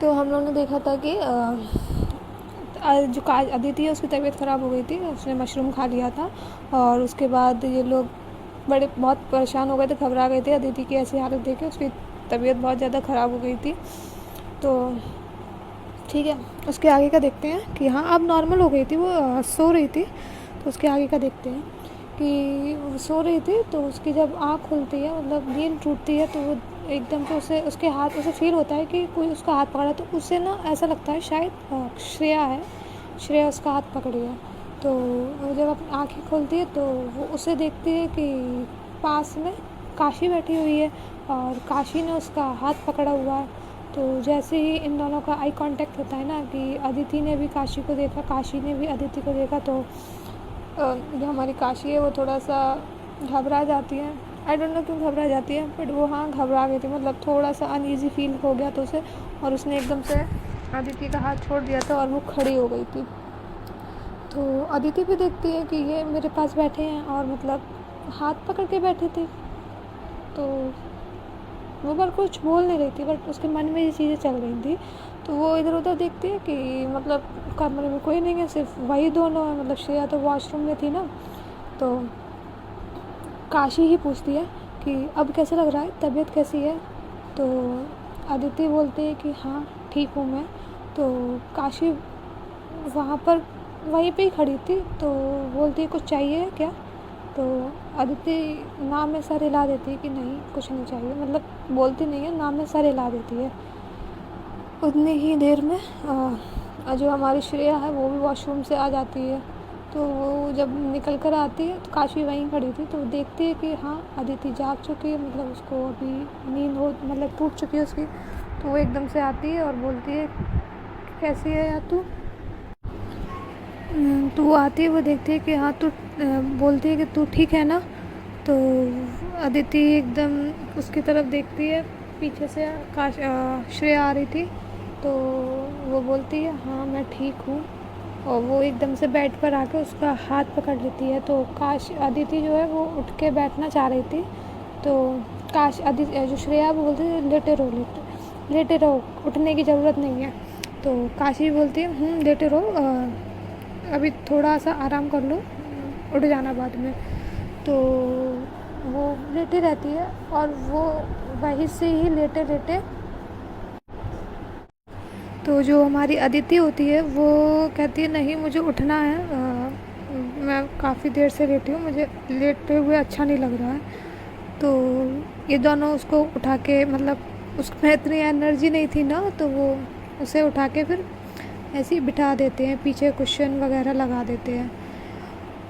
तो हम लोग ने देखा था कि जो अदिति है उसकी तबीयत ख़राब हो गई थी, उसने मशरूम खा लिया था और उसके बाद ये लोग बहुत परेशान हो गए थे, घबरा गए थे। अदिति की ऐसी हालत देख के उसकी तबीयत बहुत ज़्यादा ख़राब हो गई थी। तो ठीक है, उसके आगे का देखते हैं कि हाँ अब नॉर्मल हो गई थी, वो सो रही थी। तो उसके आगे का देखते हैं कि वो सो रही थी, तो उसकी जब आँख खुलती है, मतलब नींद टूटती है, तो वो एकदम से उसे उसके हाथ उसे फील होता है कि कोई उसका हाथ पकड़ा। तो उसे ना ऐसा लगता है शायद श्रेया है, श्रेया उसका हाथ पकड़ी है। तो वो जब अपनी आँखें खोलती है तो वो उसे देखती है कि पास में काशी बैठी हुई है और काशी ने उसका हाथ पकड़ा हुआ है। तो जैसे ही इन दोनों का आई कांटेक्ट होता है ना, कि अदिति ने भी काशी को देखा, काशी ने भी अदिति को देखा, तो जो हमारी काशी है वो थोड़ा सा घबरा जाती है। आई डोंट नो क्यों घबरा जाती है, बट वो हाँ घबरा गई थी, मतलब थोड़ा सा अनईजी फील हो गया था उसे, और उसने एकदम से अदिति का हाथ छोड़ दिया था और वो खड़ी हो गई थी। तो अदिति भी देखती है कि ये मेरे पास बैठे हैं और मतलब हाथ पकड़ के बैठी थी। तो वो पर कुछ बोल नहीं रही थी, बट उसके मन में ये चीज़ें चल रही थी। तो वो इधर उधर देखती है कि मतलब कमरे में कोई नहीं है, सिर्फ वही दोनों है। मतलब श्रेया तो वॉशरूम में थी ना। तो काशी ही पूछती है कि अब कैसा लग रहा है, तबीयत कैसी है। तो अदिति बोलती है कि हाँ ठीक हूँ मैं। तो काशी वहाँ पर वहीं पे ही खड़ी थी, तो बोलती है कुछ चाहिए क्या। तो अदिति नाम में सर हिला देती है कि नहीं कुछ नहीं चाहिए, मतलब बोलती नहीं है, नाम में सर हिला देती है। उतनी ही देर में जो हमारी श्रेया है वो भी वॉशरूम से आ जाती है। तो वो जब निकल कर आती है तो काशी वहीं खड़ी थी, तो देखती है कि हाँ अदिति जाग चुकी है, मतलब उसको अभी नींद हो मतलब टूट चुकी है उसकी। तो वो एकदम से आती है और बोलती है कैसी है यार तू। तो वो आती है, वो देखती है कि हाँ तू, बोलती है कि तू ठीक है ना। तो अदिति एकदम उसकी तरफ देखती है, पीछे से श्रेया आ रही थी। तो वो बोलती है हाँ मैं ठीक हूँ, और वो एकदम से बेड पर आके उसका हाथ पकड़ लेती है। तो अदिति जो है वो उठ के बैठना चाह रही थी। तो अदिति जो श्रेया वो बोलती है लेटे रहो, लेटे रहो, उठने की ज़रूरत नहीं है। तो काशी बोलती है लेटे रहो, अभी थोड़ा सा आराम कर लो, उठ जाना बाद में। तो वो लेटी रहती है और वो वहीं से ही लेटे लेटे, तो जो हमारी अदिति होती है वो कहती है नहीं मुझे उठना है, मैं काफ़ी देर से लेटी हूँ, मुझे लेटे हुए अच्छा नहीं लग रहा है। तो ये दोनों उसको उठा के, मतलब उसमें इतनी एनर्जी नहीं थी ना, तो वो उसे उठा के फिर ऐसे ही बिठा देते हैं, पीछे कुशन वगैरह लगा देते हैं।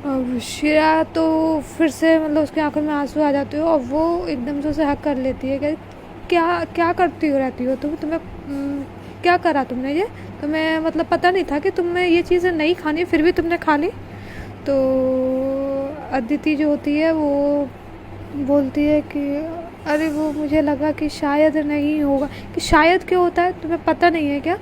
और श्रेया तो फिर से मतलब उसकी आंखों में आंसू आ जाते हो और वो एकदम से उसे हक कर लेती है कि क्या क्या करती हो रहती हो तुम्हें क्या करा तुमने, ये तुम्हें मतलब पता नहीं था कि तुम्हें ये चीज़ें नहीं खानी, फिर भी तुमने खा ली। तो अदिति जो होती है वो बोलती है कि अरे वो मुझे लगा कि शायद नहीं होगा, कि शायद क्या होता है तुम्हें पता नहीं है क्या,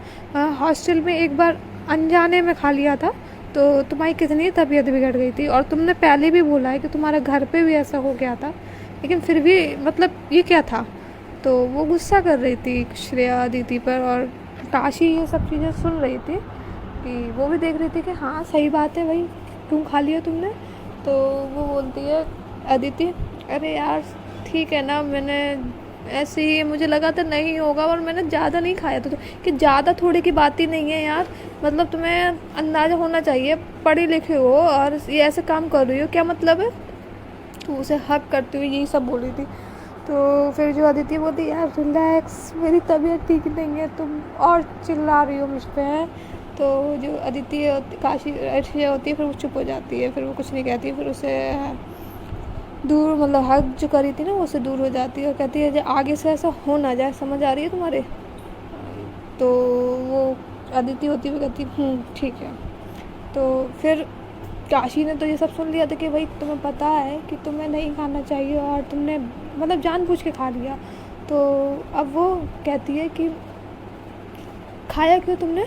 हॉस्टल में एक बार अनजाने में खा लिया था, तो तुम्हारी कितनी तबीयत बिगड़ गई थी, और तुमने पहले भी बोला है कि तुम्हारे घर पे भी ऐसा हो गया था, लेकिन फिर भी मतलब ये क्या था। तो वो गुस्सा कर रही थी श्रेया दीदी पर, और काशी ये सब चीज़ें सुन रही थी, कि वो भी देख रही थी कि हाँ सही बात है भाई, क्यों खा लिया तुमने। तो वो बोलती है अदिति अरे यार ठीक है ना, मैंने ऐसे ही मुझे लगा था नहीं होगा, और मैंने ज़्यादा नहीं खाया था। तो कि ज़्यादा थोड़े की बात ही नहीं है यार, मतलब तुम्हें अंदाज़ा होना चाहिए, पढ़े लिखे हो और ये ऐसे काम कर रही हो, क्या मतलब है। तो उसे हक करते हुए यही सब बोल रही थी। तो फिर जो अदिति बोलती यार रिलैक्स, मेरी तबीयत ठीक नहीं है, तुम और चिल्ला रही हो मुझ पर। तो जो अदिति काशी अर्शिया होती है फिर वो चुप हो जाती है, फिर वो कुछ नहीं कहती, फिर उसे दूर मतलब हक जो करी थी ना वो उससे दूर हो जाती है और कहती है जो आगे से ऐसा हो ना जाए, समझ आ रही है तुम्हारे। तो वो अदिति होती हुई कहती ठीक है। तो फिर काशी ने तो ये सब सुन लिया था कि भाई तुम्हें पता है कि तुम्हें नहीं खाना चाहिए और तुमने मतलब जानबूझ के खा लिया। तो अब वो कहती है कि खाया क्यों तुमने,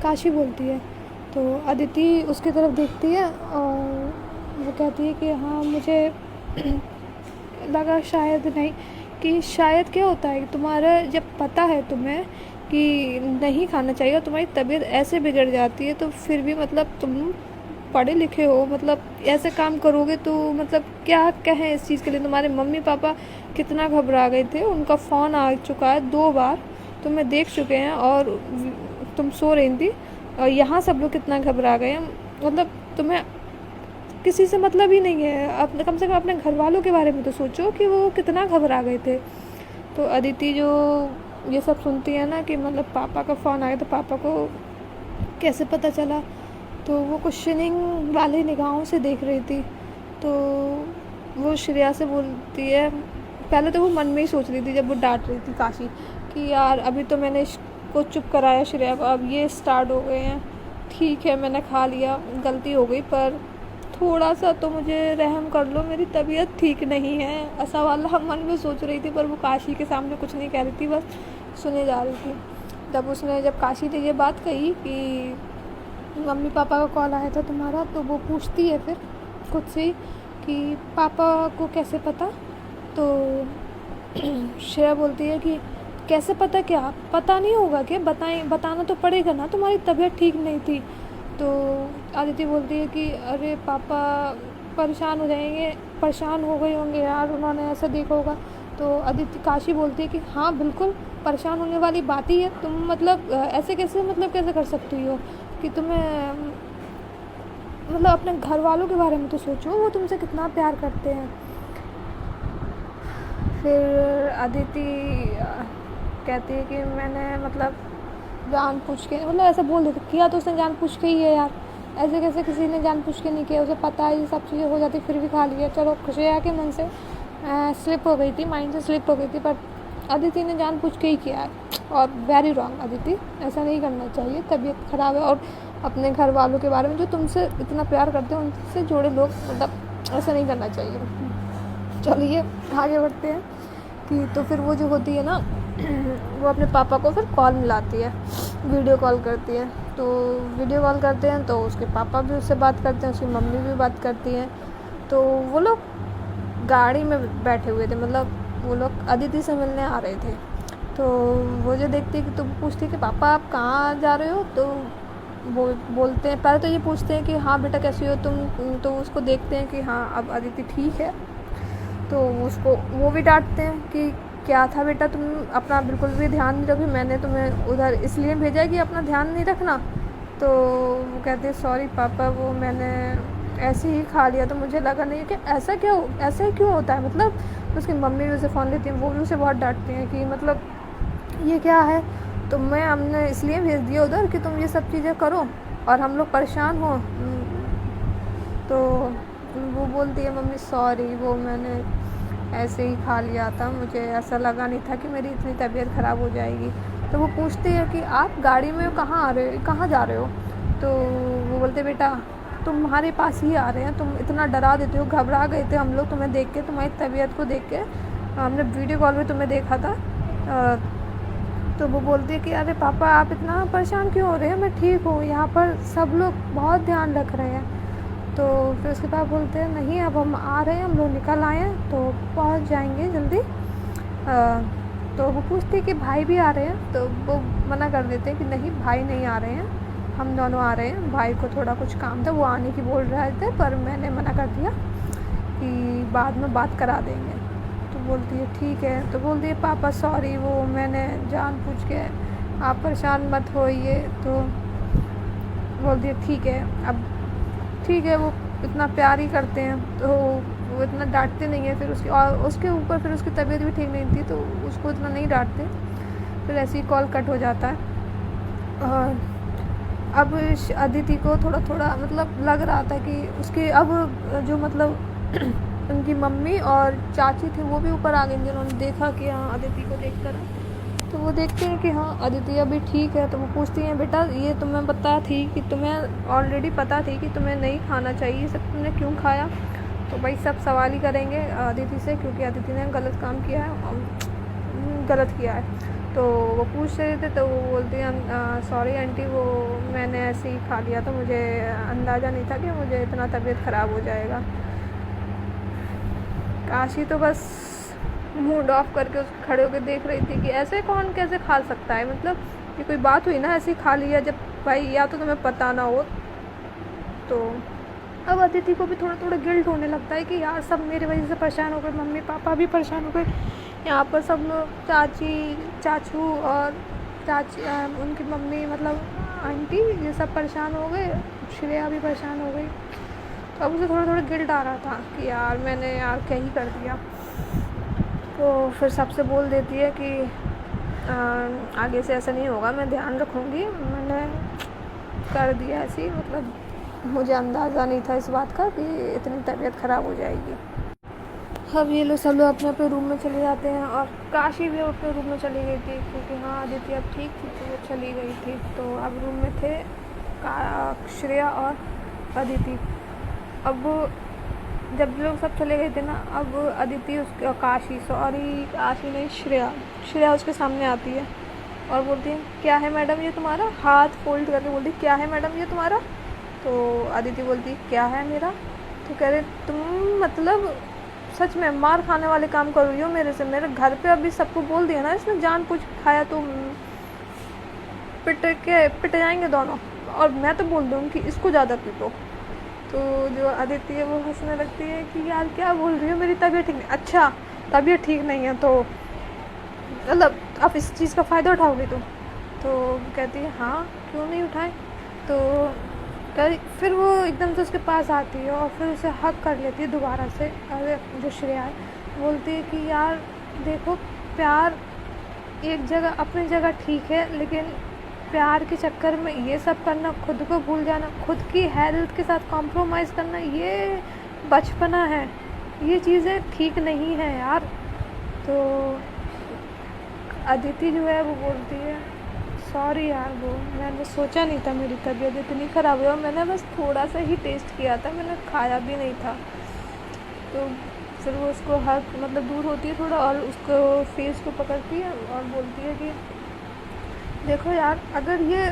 काशी बोलती है। तो अदिति उसकी तरफ देखती है और वो कहती है कि हाँ मुझे लगा शायद नहीं, कि शायद क्या होता है कि तुम्हारा जब पता है तुम्हें कि नहीं खाना चाहिए, तुम्हारी तबीयत ऐसे बिगड़ जाती है तो फिर भी मतलब तुम पढ़े लिखे हो, मतलब ऐसे काम करोगे तो मतलब क्या कहें इस चीज़ के लिए। तुम्हारे मम्मी पापा कितना घबरा गए थे, उनका फ़ोन आ चुका है 2 बार, तुम्हें देख चुके हैं और तुम सो रही थी, और यहाँ सब लोग कितना घबरा गए हैं। मतलब तुम्हें किसी से मतलब ही नहीं है, अपने कम से कम अपने घर वालों के बारे में तो सोचो कि वो कितना घबरा गए थे। तो अदिति जो ये सब सुनती है ना कि मतलब पापा का फ़ोन आया तो पापा को कैसे पता चला, तो वो क्वेश्चनिंग वाली निगाहों से देख रही थी। तो वो श्रेया से बोलती है, पहले तो वो मन में ही सोच रही थी जब वो डांट रही थी काशी कि यार अभी तो मैंने इसको चुप कराया श्रेया को, अब ये स्टार्ट हो गए हैं, ठीक है मैंने खा लिया, गलती हो गई, पर थोड़ा सा तो मुझे रहम कर लो, मेरी तबीयत ठीक नहीं है, ऐसा वाला मन में सोच रही थी। पर वो काशी के सामने कुछ नहीं कह रही थी, बस सुने जा रही थी। जब काशी ने ये बात कही कि मम्मी पापा का कॉल आया था तुम्हारा, तो वो पूछती है फिर खुद से ही कि पापा को कैसे पता। तो श्रेया बोलती है कि कैसे पता, क्या पता नहीं होगा क्या, बताना तो पड़ेगा ना, तुम्हारी तबीयत ठीक नहीं थी। तो आदित्य बोलती है कि अरे पापा परेशान हो जाएंगे, परेशान हो गए होंगे यार, उन्होंने ऐसा देखा होगा। तो आदित्य काशी बोलती है कि हाँ बिल्कुल परेशान होने वाली बात ही है, तुम मतलब ऐसे कैसे, मतलब कैसे कर सकती हो कि तुम्हें, मतलब अपने घर वालों के बारे में तो सोचो, वो तुमसे कितना प्यार करते हैं। फिर अदिति कहती है कि मैंने मतलब जानबूझ के, मतलब ऐसा बोल देती, किया तो उसने जानबूझ के ही है यार, ऐसे कैसे किसी ने जानबूझ के नहीं किया, उसे पता है ये सब चीज़ें हो जाती फिर भी खा लिया। चलो श्रेया के मन से स्लिप हो गई थी, माइंड से स्लिप हो गई थी, पर अदिति ने जानबूझ के ही किया है, और वेरी रॉन्ग अदिति, ऐसा नहीं करना चाहिए, तबीयत ख़राब है। और अपने घर वालों के बारे में, जो तुमसे इतना प्यार करते हैं, उनसे जुड़े लोग, मतलब ऐसा नहीं करना चाहिए। चलिए आगे बढ़ते हैं कि तो फिर वो जो होती है ना वो अपने पापा को फिर कॉल मिलाती है, वीडियो कॉल करती है। तो वीडियो कॉल करते हैं तो उसके पापा भी उससे बात करते हैं, उसकी मम्मी भी बात करती हैं। तो वो लोग गाड़ी में बैठे हुए थे, मतलब वो लोग अदिति से मिलने आ रहे थे। तो वो जो देखती है कि तो पूछती है कि पापा आप कहाँ जा रहे हो, तो वो बोलते हैं, पहले तो ये पूछते हैं कि हाँ बेटा कैसी हो तुम, तो उसको देखते हैं कि हाँ अब अदिति ठीक है। तो उसको वो भी डांटते हैं कि क्या था बेटा, तुम अपना बिल्कुल भी ध्यान नहीं रखी, मैंने तुम्हें उधर इसलिए भेजा कि अपना ध्यान नहीं रखना। तो वो कहते हैं सॉरी पापा, वो मैंने ऐसे ही खा लिया, तो मुझे लगा नहीं कि ऐसा क्यों होता है। मतलब उसकी मम्मी भी उसे फ़ोन लेती है, वो भी उसे बहुत डांटती हैं कि मतलब ये क्या है, तो मैं हमने इसलिए भेज दिया उधर कि तुम ये सब चीज़ें करो और हम लोग परेशान हो। तो वो बोलती है मम्मी सॉरी, वो मैंने ऐसे ही खा लिया था, मुझे ऐसा लगा नहीं था कि मेरी इतनी तबीयत ख़राब हो जाएगी। तो वो पूछती है कि आप गाड़ी में कहाँ जा रहे हो। तो वो बोलते बेटा तुम्हारे पास ही आ रहे हैं, तुम इतना डरा देते हो, घबरा गए थे हम लोग तुम्हें देख के, तुम्हारी तबीयत को देख के, हमने वीडियो कॉल में तुम्हें देखा था। तो वो बोलती है कि अरे पापा आप इतना परेशान क्यों हो रहे हैं, मैं ठीक हूँ, यहाँ पर सब लोग बहुत ध्यान रख रहे हैं। तो फिर उसके पापा बोलते हैं नहीं अब हम आ रहे हैं, हम लोग निकल आए हैं तो पहुँच जाएंगे जल्दी। तो वो पूछती है कि भाई भी आ रहे हैं, तो वो मना कर देते हैं कि नहीं भाई नहीं आ रहे हैं, हम दोनों आ रहे हैं, भाई को थोड़ा कुछ काम था वो आने की बोल रहे थे, पर मैंने मना कर दिया कि बाद में बात करा देंगे। तो बोलती है ठीक है। तो बोलती है पापा सॉरी, वो मैंने जानबूझ के, आप परेशान मत होइए। तो बोलती है ठीक है, अब ठीक है, वो इतना प्यार ही करते हैं तो वो इतना डांटते नहीं है। फिर उसके ऊपर फिर उसकी तबीयत भी ठीक नहीं थी तो उसको इतना नहीं डांटते। फिर ऐसे ही कॉल कट हो जाता है। और अब अदिति को थोड़ा थोड़ा मतलब लग रहा था कि उसके अब जो मतलब उनकी मम्मी और चाची थी वो भी ऊपर आ गई, जिन्होंने देखा कि हाँ अदिति को देखकर, तो वो देखते हैं कि हाँ अदिति अभी ठीक है। तो वो पूछती हैं बेटा ये तुम्हें पता थी कि तुम्हें ऑलरेडी पता थी कि तुम्हें नहीं खाना चाहिए, सब तुमने क्यों खाया। तो भाई सब सवाल ही करेंगे अदिति से, क्योंकि अदिति ने गलत काम किया है, गलत किया है। तो वो पूछ रहे थे तो वो बोलती हैं सॉरी आंटी, वो मैंने ऐसे ही खा लिया था, मुझे अंदाज़ा नहीं था कि मुझे इतना तबीयत ख़राब हो जाएगा। काशी तो बस मूड ऑफ करके उसको खड़े होकर देख रही थी कि ऐसे कौन कैसे खा सकता है, मतलब ये कोई बात हुई ना, ऐसे ही खा लिया जब भाई या तो तुम्हें पता ना हो तो। अब अदिति को भी थोड़ा थोड़ा गिल्ट होने लगता है कि यार सब मेरी वजह से परेशान हो गए, मम्मी पापा भी परेशान हो गए, यहाँ पर सब लोग चाची चाचू और चाची उनकी मम्मी मतलब आंटी ये सब परेशान हो गए, श्रेया भी परेशान हो गई। तो अब उसे थोड़ा थोड़ा गिल्ट आ रहा था कि यार मैंने यार क्या ही कर दिया। तो फिर सबसे बोल देती है कि आगे से ऐसा नहीं होगा, मैं ध्यान रखूँगी, मैंने कर दिया ऐसी, मतलब मुझे अंदाज़ा नहीं था इस बात का कि इतनी तबीयत ख़राब हो जाएगी। अब ये लोग सब लोग अपने अपने रूम में चले जाते हैं और काशी भी अपने रूम में चली गई थी क्योंकि हाँ अदिति अब ठीक थी तो वो चली गई थी। तो अब रूम में थे श्रेया और अदिति। अब जब लोग सब चले गए थे ना, अब अदिति उसके काशी नहीं श्रेया उसके सामने आती है और बोलती है क्या है मैडम ये तुम्हारा, हाथ फोल्ड करके बोलती क्या है मैडम ये तुम्हारा। तो अदिति बोलती क्या है मेरा। तो कह रहे तुम मतलब सच में मार खाने वाले काम कर रही हो मेरे से, मेरे घर पे अभी सबको बोल दिया ना इसने जान पूछ खाया तो पिट जाएंगे दोनों, और मैं तो बोल दूँ कि इसको ज़्यादा पीटो। तो जो अदिति है वो हंसने लगती है कि यार क्या बोल रही हो, मेरी तबीयत ठीक नहीं। अच्छा तबीयत ठीक नहीं है तो मतलब आप इस चीज़ का फ़ायदा उठाओगे तुम। तो कहती है हाँ क्यों नहीं उठाएं। तो फिर वो एकदम से उसके पास आती है और फिर उसे हक कर लेती है दोबारा से। अरे जो श्रेया है बोलती है कि यार देखो प्यार एक जगह अपनी जगह ठीक है, लेकिन प्यार के चक्कर में ये सब करना, खुद को भूल जाना, खुद की हेल्थ के साथ कॉम्प्रोमाइज़ करना, ये बचपना है, ये चीज़ें ठीक नहीं है यार। तो अदिति जो है वो बोलती है सॉरी यार, वो मैंने सोचा नहीं था मेरी तबीयत इतनी ख़राब है, और मैंने बस थोड़ा सा ही टेस्ट किया था, मैंने खाया भी नहीं था। तो फिर वो उसको हक मतलब दूर होती है थोड़ा और उसको फेस को पकड़ती है और बोलती है कि देखो यार अगर ये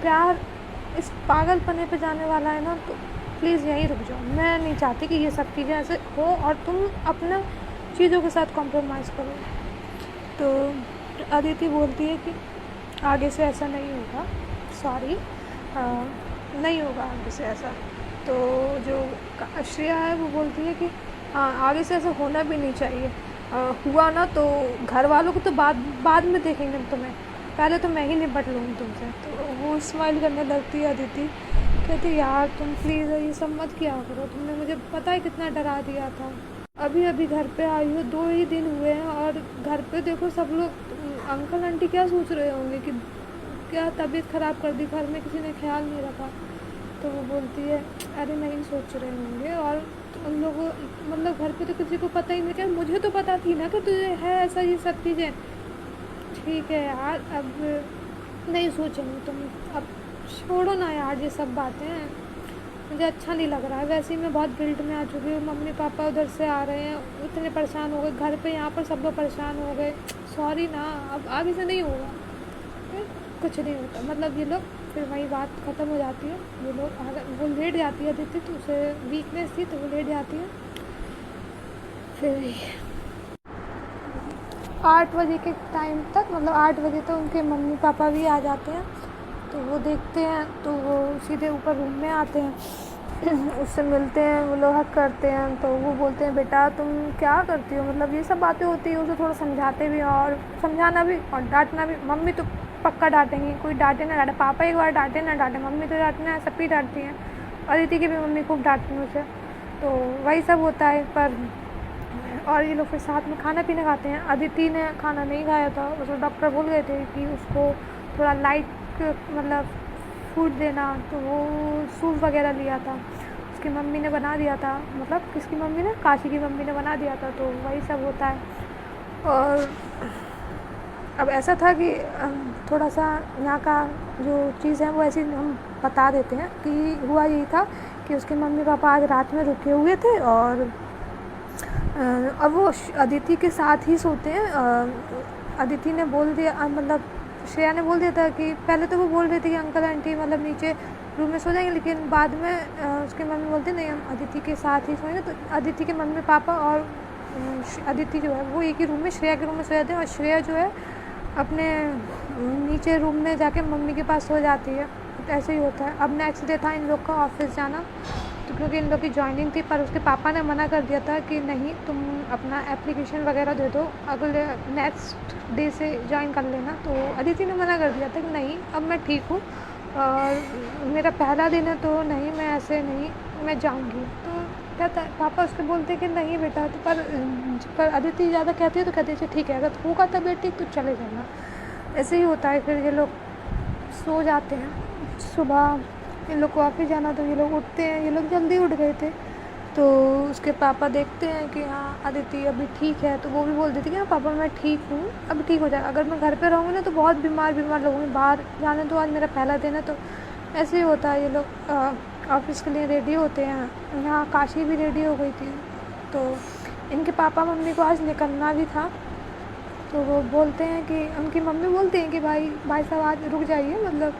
प्यार इस पागलपने पे जाने वाला है ना तो प्लीज़ यहीं रुक जाओ, मैं नहीं चाहती कि ये सब चीज़ें ऐसे हो और तुम अपना चीज़ों के साथ कॉम्प्रोमाइज़ करो। तो अदिति बोलती है कि आगे से ऐसा नहीं होगा, सॉरी नहीं होगा आगे से ऐसा। तो जो श्रेया है वो बोलती है कि हाँ आगे से ऐसा होना भी नहीं चाहिए, हुआ ना तो घर वालों को तो बाद में देखेंगे तुम्हें, पहले तो मैं ही निपट लूँगी तुमसे। तो वो स्माइल करने लगती है अदिति, कहती यार तुम प्लीज़ ये सब मत किया करो, तुमने मुझे पता है कितना डरा दिया था, अभी अभी घर पे आई हो 2 ही दिन हुए हैं और घर पे देखो सब लोग अंकल आंटी क्या सोच रहे होंगे कि क्या तबीयत ख़राब कर दी, घर में किसी ने ख्याल नहीं रखा। तो वो बोलती है अरे नहीं सोच रहे होंगे, और उन लोगों मतलब घर पे तो किसी को पता ही नहीं, क्या मुझे तो पता थी ना कि तुझे है ऐसा ये सब चीज़ें। ठीक है यार अब नहीं सोचेंगे तुम, अब छोड़ो ना यार ये सब बातें, मुझे अच्छा नहीं लग रहा है, वैसे ही मैं बहुत गिल्ट में आ चुकी हूँ, मम्मी पापा उधर से आ रहे हैं इतने परेशान हो गए, घर पे यहाँ पर सब लोग परेशान हो गए, सॉरी ना अब आगे से नहीं होगा। कुछ नहीं होता, मतलब ये लोग फिर वही बात ख़त्म हो जाती है। ये लोग अगर वो लेट जाती है अदिति, तो उसे वीकनेस थी तो वो लेट जाती है। फिर 8 बजे के टाइम तक मतलब 8 बजे तो उनके मम्मी पापा भी आ जाते हैं। तो वो देखते हैं तो वो सीधे ऊपर रूम में आते हैं उससे मिलते हैं, वो लोग हक करते हैं। तो वो बोलते हैं बेटा तुम क्या करती हो, मतलब ये सब बातें होती है, उसे थोड़ा समझाते भी और समझाना भी और डांटना भी। मम्मी तो पक्का डांटेंगी, कोई डांटे ना डांटे, पापा एक बार डांटे ना डांटे, मम्मी तो डांटना है, सबकी डांटती हैं। अदिति की भी मम्मी खूब डांटती है उसे, तो वही सब होता है। पर और ये लोग फिर साथ में खाना पीना खाते हैं। अदिति ने खाना नहीं खाया था, उसको डॉक्टर बोल गए थे कि उसको थोड़ा लाइट मतलब फूड देना, तो वो सूप वगैरह लिया था, उसकी मम्मी ने बना दिया था, मतलब किसकी मम्मी ने, काशी की मम्मी ने बना दिया था। तो वही सब होता है। और अब ऐसा था कि थोड़ा सा यहाँ का जो चीज़ है वो ऐसी हम बता देते हैं कि हुआ यही था कि उसके मम्मी पापा आज रात में रुके हुए थे और अब वो अदिति के साथ ही सोते हैं। अदिति ने बोल दिया मतलब श्रेया ने बोल दिया था कि पहले तो वो बोल रही थी कि अंकल आंटी मतलब नीचे रूम में सो जाएंगे, लेकिन बाद में उसके मम्मी बोलते नहीं हम अदिति के साथ ही सोएंगे। तो अदिति के मम्मी पापा और अदिति जो है वो एक ही रूम में श्रेया के रूम में सो जाते हैं, और श्रेया जो है अपने नीचे रूम में जाके मम्मी के पास सो जाती है। ऐसे ही होता है। अब नेक्स्ट डे था इन लोग का ऑफिस जाना, तो क्योंकि इन लोग की जॉइनिंग थी, पर उसके पापा ने मना कर दिया था कि नहीं, तुम अपना एप्लीकेशन वगैरह दे दो, अगले नेक्स्ट डे से ज्वाइन कर लेना। तो अदिति ने मना कर दिया था कि नहीं, अब मैं ठीक हूँ और मेरा पहला दिन है, तो नहीं, मैं ऐसे नहीं, मैं जाऊँगी। तो कहता है, पापा उसके बोलते कि नहीं बेटा, तो पर अदिति ज़्यादा कहती है तो कहती है ठीक है, अगर होगा तबीयत ठीक तो चले जाना। ऐसे ही होता है। फिर ये लोग सो जाते हैं। सुबह इन लोग को ऑफिस जाना, तो ये लोग उठते हैं। ये लोग जल्दी उठ गए थे, तो उसके पापा देखते हैं कि हाँ अदिति अभी ठीक है, तो वो भी बोल देती कि हाँ पापा मैं ठीक हूँ, अभी ठीक हो जाएगा। अगर मैं घर पे रहूँगी ना तो बहुत बीमार लगूँगी, बाहर जाने तो आज मेरा पहला दिन है। तो ऐसे ही होता है। ये लोग ऑफिस के लिए रेडी होते हैं। यहाँ काशी भी रेडी हो गई थी, तो इनके पापा मम्मी को आज निकलना भी था, तो वो बोलते हैं कि उनकी मम्मी बोलती हैं कि भाई साहब आज रुक जाइए, मतलब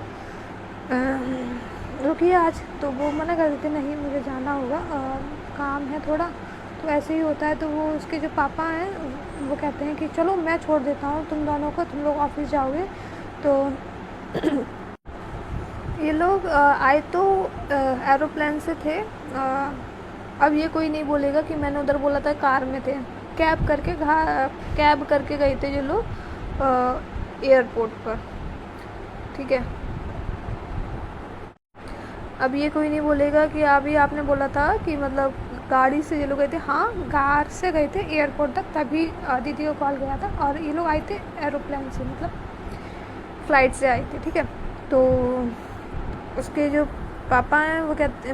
रुकिए आज। तो वो मना कर देते, नहीं मुझे जाना होगा, काम है थोड़ा। तो ऐसे ही होता है। तो वो उसके जो पापा हैं वो कहते हैं कि चलो मैं छोड़ देता हूँ तुम दोनों को, तुम लोग ऑफिस जाओगे। तो ये लोग आए तो एरोप्लेन से थे। अब ये कोई नहीं बोलेगा कि मैंने उधर बोला था कार में थे। कैब करके गए थे ये लोग एयरपोर्ट पर, ठीक है। अब ये कोई नहीं बोलेगा कि अभी आपने बोला था कि मतलब गाड़ी से ये लोग गए थे। हाँ, कार से गए थे एयरपोर्ट तक, तभी दीदी को कॉल गया था, और ये लोग आए थे एरोप्लेन से, मतलब फ़्लाइट से आए थे, ठीक है। तो उसके जो पापा हैं वो कहते,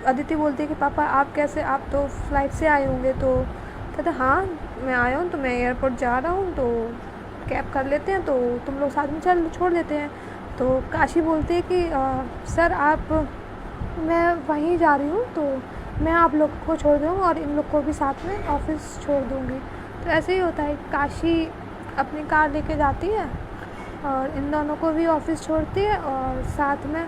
अदिति बोलती है कि पापा आप कैसे, आप तो फ़्लाइट से आए होंगे। तो कहते हाँ मैं आया हूँ, तो मैं एयरपोर्ट जा रहा हूँ, तो कैब कर लेते हैं, तो तुम लोग साथ में छोड़ देते हैं। तो काशी बोलती है कि सर आप, मैं वहीं जा रही हूँ, तो मैं आप लोग को छोड़ दूँगा और इन लोग को भी साथ में ऑफिस छोड़ दूँगी। तो ऐसे ही होता है। काशी अपनी कार लेके जाती है और इन दोनों को भी ऑफिस छोड़ती है, और साथ में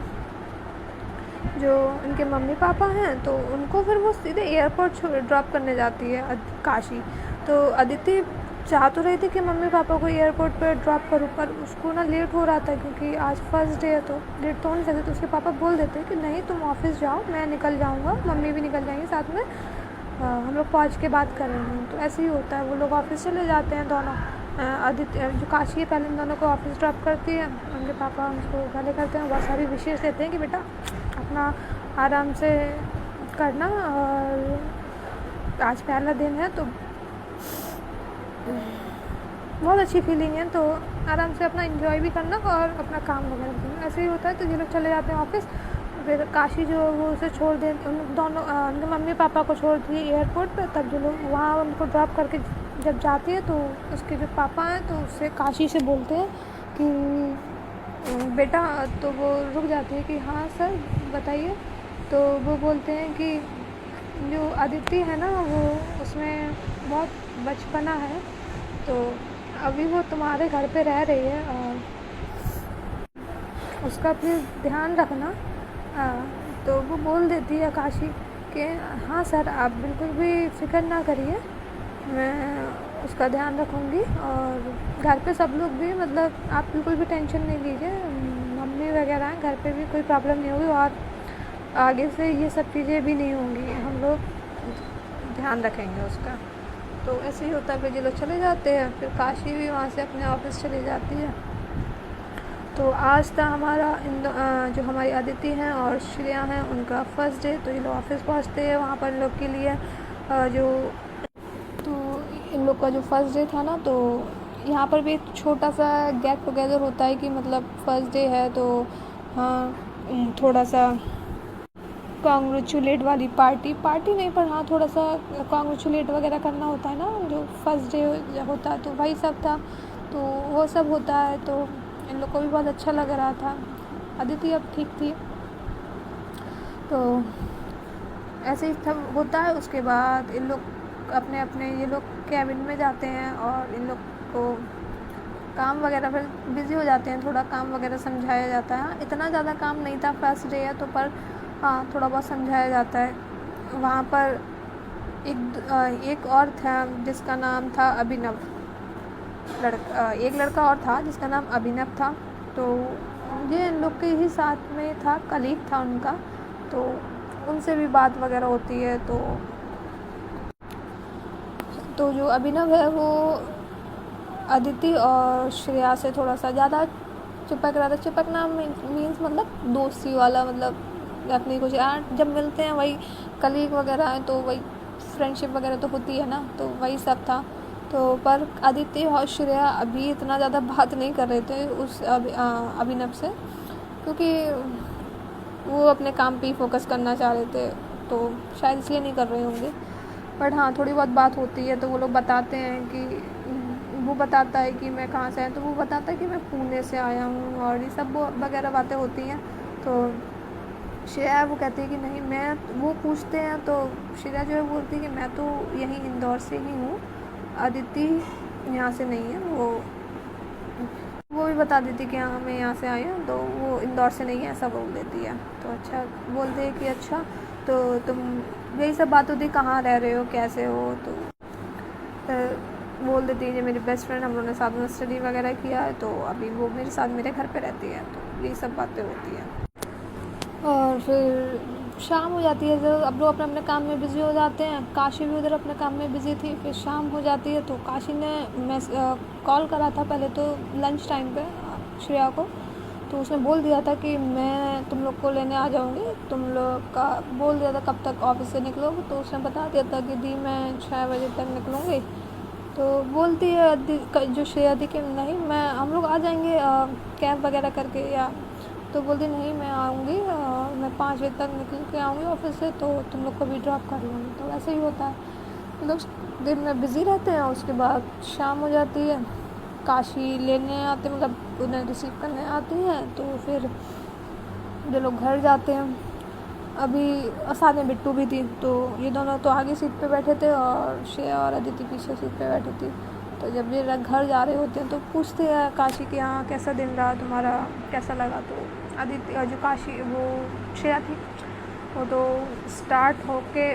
जो उनके मम्मी पापा हैं तो उनको फिर वो सीधे एयरपोर्ट ड्रॉप करने जाती है काशी। तो अदिति चाह तो रही थी कि मम्मी पापा को एयरपोर्ट पर ड्रॉप करूँ, पर उसको ना लेट हो रहा था, क्योंकि आज फर्स्ट डे है तो लेट तो हो नहीं सकती। तो उसके पापा बोल देते हैं कि नहीं तुम ऑफिस जाओ, मैं निकल जाऊँगा, मम्मी भी निकल जाएंगी साथ में, हम लोग पहुँच के बात करेंगे। तो ऐसे ही होता है। वो लोग ऑफिस चले जाते हैं दोनों। अदिति जो काशी है पहले इन दोनों को ऑफिस ड्रॉप करती है। उनके पापा उनको गले करते हैं, बहुत सारी विशेष देते हैं कि बेटा अपना आराम से करना, और आज पहला दिन है तो बहुत अच्छी फीलिंग है, तो आराम से अपना एंजॉय भी करना और अपना काम वगैरह करना। ऐसे ही होता है। तो ये लोग चले जाते हैं ऑफिस। फिर काशी जो वो उसे छोड़ दे, उन दोनों उनके मम्मी पापा को छोड़ दिए एयरपोर्ट पर। तब जो लोग वहाँ उनको ड्रॉप करके जब जाती है, तो उसके जो पापा हैं तो उससे काशी से बोलते हैं कि बेटा, तो वो रुक जाती है कि हाँ सर बताइए। तो वो बोलते हैं कि जो अदिति है ना, वो उसमें बहुत बचपना है, तो अभी वो तुम्हारे घर पे रह रही है और उसका प्लीज़ ध्यान रखना। तो वो बोल देती है काशी कि हाँ सर आप बिल्कुल भी फ़िक्र ना करिए, मैं उसका ध्यान रखूँगी, और घर पे सब लोग भी, मतलब आप बिल्कुल भी टेंशन नहीं लीजिए, मम्मी वगैरह हैं घर पे भी, कोई प्रॉब्लम नहीं होगी, और आगे से ये सब चीज़ें भी नहीं होंगी, हम लोग ध्यान रखेंगे उसका। तो ऐसे ही होता है। फिर ये लोग चले जाते हैं। फिर काशी भी वहाँ से अपने ऑफिस चली जाती है। तो आज था हमारा जो हमारी अदिति हैं और श्रेया हैं उनका फर्स्ट डे। तो ये लोग ऑफिस पहुँचते हैं। वहाँ पर इन लोग के लिए तो इन लोग का जो फर्स्ट डे था ना, तो यहाँ पर भी एक छोटा सा गेट टुगेदर होता है कि मतलब फर्स्ट डे है तो हाँ थोड़ा सा कॉन्ग्रेचुलेट वाली पार्टी नहीं, पर हाँ थोड़ा सा कॉन्ग्रेचुलेट वगैरह करना होता है ना, जो फर्स्ट डे होता है, तो वही सब था। तो वो सब होता है। तो इन लोग को भी बहुत अच्छा लग रहा था। अदिति अब ठीक थी। तो ऐसे ही सब होता है। उसके बाद इन लोग अपने अपने ये लोग कैबिन में जाते हैं और इन लोग को काम वगैरह फिर बिज़ी हो जाते हैं, थोड़ा काम वगैरह समझाया जाता है। इतना ज़्यादा काम नहीं था फर्स्ट डे है तो, पर हाँ थोड़ा बहुत समझाया जाता है। वहाँ पर एक और था जिसका नाम था अभिनव। एक लड़का और था जिसका नाम अभिनव था। तो ये इन लोग के ही साथ में था, कलीग था उनका। तो उनसे भी बात वगैरह होती है। तो जो अभिनव है वो अदिति और श्रेया से थोड़ा सा ज़्यादा चिपक रहा था। चिपकना मीन्स मतलब दोस्ती वाला, मतलब अपनी कुछ जब मिलते हैं वही कलीग वगैरह हैं तो वही फ्रेंडशिप वगैरह तो होती है ना, तो वही सब था। तो पर अदिति और श्रेया अभी इतना ज़्यादा बात नहीं कर रहे थे उस अभिनव से, क्योंकि वो अपने काम पे ही फोकस करना चाह रहे थे, तो शायद इसलिए नहीं कर रहे होंगे। बट हाँ, थोड़ी बहुत बात होती है। तो वो लोग बताते हैं कि वो बताता है कि मैं कहाँ से आया, तो वो बताता है कि मैं पुणे से आया हूँ, और ये सब वगैरह बातें होती हैं। तो श्रेया वो कहती है कि नहीं, मैं, वो पूछते हैं तो श्रेया जो है बोलती है कि मैं तो यहीं इंदौर से ही हूँ, अदिति यहाँ से नहीं है। वो भी बता देती कि हाँ मैं यहाँ से आई हूँ, तो वो इंदौर से नहीं है ऐसा बोल देती है। तो अच्छा बोलते हैं कि अच्छा, तो तुम, यही सब बात होती, कहाँ रह रहे हो, कैसे हो। तो बोल देती है ये मेरी बेस्ट फ्रेंड, हम लोगों ने साथ में स्टडी वगैरह किया है, तो अभी वो मेरे साथ मेरे घर पे रहती है। तो यही सब बातें होती हैं। और फिर शाम हो जाती है, जब अब लोग अपने अपने काम में बिज़ी हो जाते हैं। काशी भी उधर अपने काम में बिज़ी थी। फिर शाम हो जाती है तो काशी ने कॉल करा था पहले तो लंच टाइम पे श्रेया को। तो उसने बोल दिया था कि मैं तुम लोग को लेने आ जाऊँगी, तुम लोग का बोल दिया था कब तक ऑफिस से निकलोगे। तो उसने बता दिया था कि दी मैं 6 बजे तक निकलूँगी। तो बोलती है जो श्रेया थी कि नहीं, हम लोग आ जाएंगे कैब वगैरह करके, या तो बोलती नहीं मैं आऊँगी, मैं 5 बजे तक निकल के आऊँगी ऑफिस से, तो तुम लोग को भी ड्रॉप कर लूँगी। तो ऐसे ही होता है, मतलब दिन में बिज़ी रहते हैं। उसके बाद शाम हो जाती है, काशी लेने आते, मतलब उन्हें रिसीव करने आती हैं। तो फिर ये लोग घर जाते हैं। अभी साथ में बिट्टू भी थी। तो ये दोनों तो आगे सीट पे बैठे थे और श्रेया और अदिति पीछे सीट पे बैठी थी। तो जब ये घर जा रहे होते हैं तो पूछते हैं काशी कि हाँ कैसा दिन रहा तुम्हारा, कैसा लगा। तो अदिति जो काशी, वो श्रेया थी, वो तो स्टार्ट होके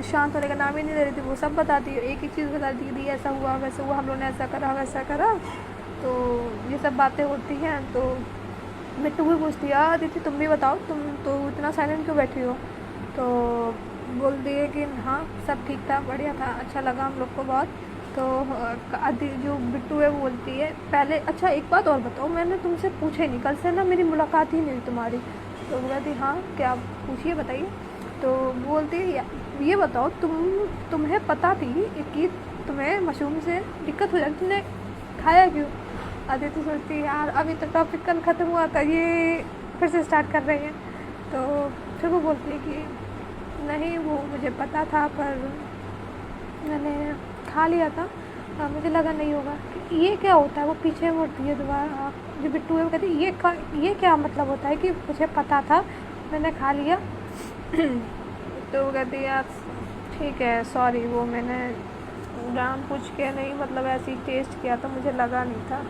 शांत होने का नाम ही नहीं ले रही थी। वो सब बताती है, एक एक चीज़ बताती है, दी ऐसा हुआ वैसा हुआ, हम लोगों ने ऐसा करा वैसा करा। तो ये सब बातें होती हैं। तो बिट्टू भी पूछती है अदिति तुम भी बताओ, तुम तो इतना साइलेंट क्यों बैठी हो। तो बोलती है कि हाँ सब ठीक था, बढ़िया था, अच्छा लगा हम लोग को बहुत। तो जो बिट्टू है वो बोलती है पहले, अच्छा एक बात और बताओ, मैंने तुमसे पूछा ही नहीं, कल से ना मेरी मुलाकात ही नहीं हुई तुम्हारी। तो वो कहती हाँ क्या पूछिए बताइए। तो बोलती है ये बताओ तुम्हें पता थी कि तुम्हें मशरूम से दिक्कत हो जाती, तुमने खाया क्यों। अदिति सोचती है यार अभी तो टॉपिक कल ख़त्म हुआ था, ये फिर से स्टार्ट कर रहे हैं। तो फिर वो बोलती है कि नहीं वो मुझे पता था, पर मैंने खा लिया था, मुझे लगा नहीं होगा। ये क्या होता है, वो पीछे मुड़ती है दोबारा। जो बिट्टू है वो कहती है ये क्या मतलब होता है कि मुझे पता था मैंने खा लिया। तो वो कहती है यार ठीक है सॉरी, वो मैंने जान पूछ के नहीं, मतलब ऐसे ही टेस्ट किया था, मुझे लगा नहीं था।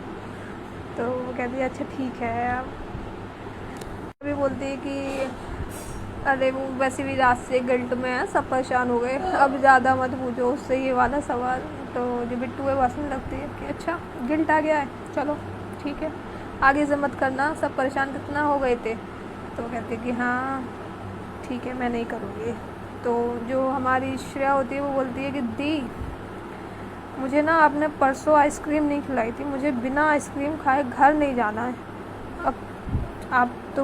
तो वो कहती है अच्छा ठीक है। अभी बोलती है कि अरे वो वैसे भी रात से गिल्ट में है, सब परेशान हो गए, अब ज़्यादा मत पूछो उससे ये वाला सवाल। तो जो बिट्टू है वो हंसने लगती है कि अच्छा गिल्ट आ गया है, चलो ठीक है आगे से मत करना, सब परेशान कितना हो गए थे। तो कहते कि हाँ ठीक है मैं नहीं करूँगी। तो जो हमारी श्रेया होती है वो बोलती है कि दी मुझे ना आपने परसों आइसक्रीम नहीं खिलाई थी, मुझे बिना आइसक्रीम खाए घर नहीं जाना है। अब आप तो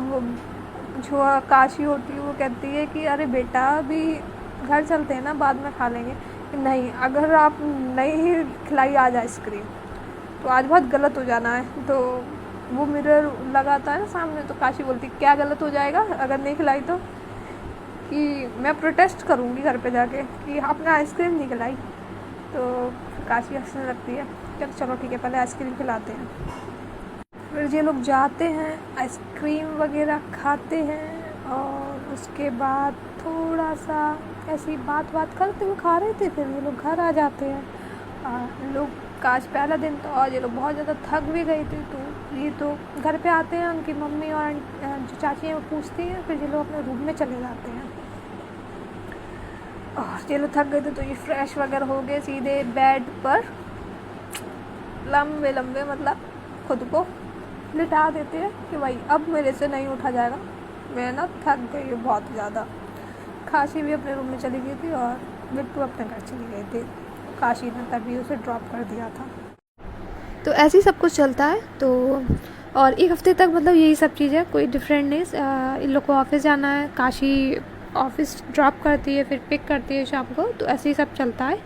जो काशी होती है वो कहती है कि अरे बेटा अभी घर चलते हैं ना, बाद में खा लेंगे। नहीं, अगर आप नहीं खिलाई आज आइसक्रीम तो आज बहुत गलत हो जाना है। तो वो मिरर लगाता है ना सामने, तो काशी बोलती क्या गलत हो जाएगा अगर नहीं खिलाई तो, कि मैं प्रोटेस्ट करूँगी घर पे जाके कि आपने आइसक्रीम नहीं खिलाई। तो काशी हंसने लगती है, चलो ठीक है पहले आइसक्रीम खिलाते हैं। फिर ये लोग जाते हैं, आइसक्रीम वगैरह खाते हैं, और उसके बाद थोड़ा सा ऐसी बात करते हुए खा रहे थे। फिर ये लोग घर आ जाते हैं। लोग का आज पहला दिन था और ये लोग बहुत ज़्यादा थक भी गए थे। तो ये तो घर पे आते हैं, उनकी मम्मी और जो चाची हैं वो पूछती हैं, फिर ये लोग अपने रूम में चले जाते हैं। और चलो थक गए थे तो ये फ्रेश वगैरह हो गए, सीधे बेड पर लंबे लंबे मतलब खुद को लिटा देते हैं कि भाई अब मेरे से नहीं उठा जाएगा। मैं ना थक गई हूँ बहुत ज़्यादा। काशी भी अपने रूम में चली गई थी और बिट्टू अपने घर चली गई थी। काशी ने तभी उसे ड्रॉप कर दिया था। तो ऐसे ही सब कुछ चलता है। तो और एक हफ्ते तक मतलब यही सब चीज़ें, कोई डिफरेंट नहीं। इन लोग को ऑफिस जाना है, काशी ऑफिस ड्रॉप करती है फिर पिक करती है शाम को, तो ऐसे ही सब चलता है।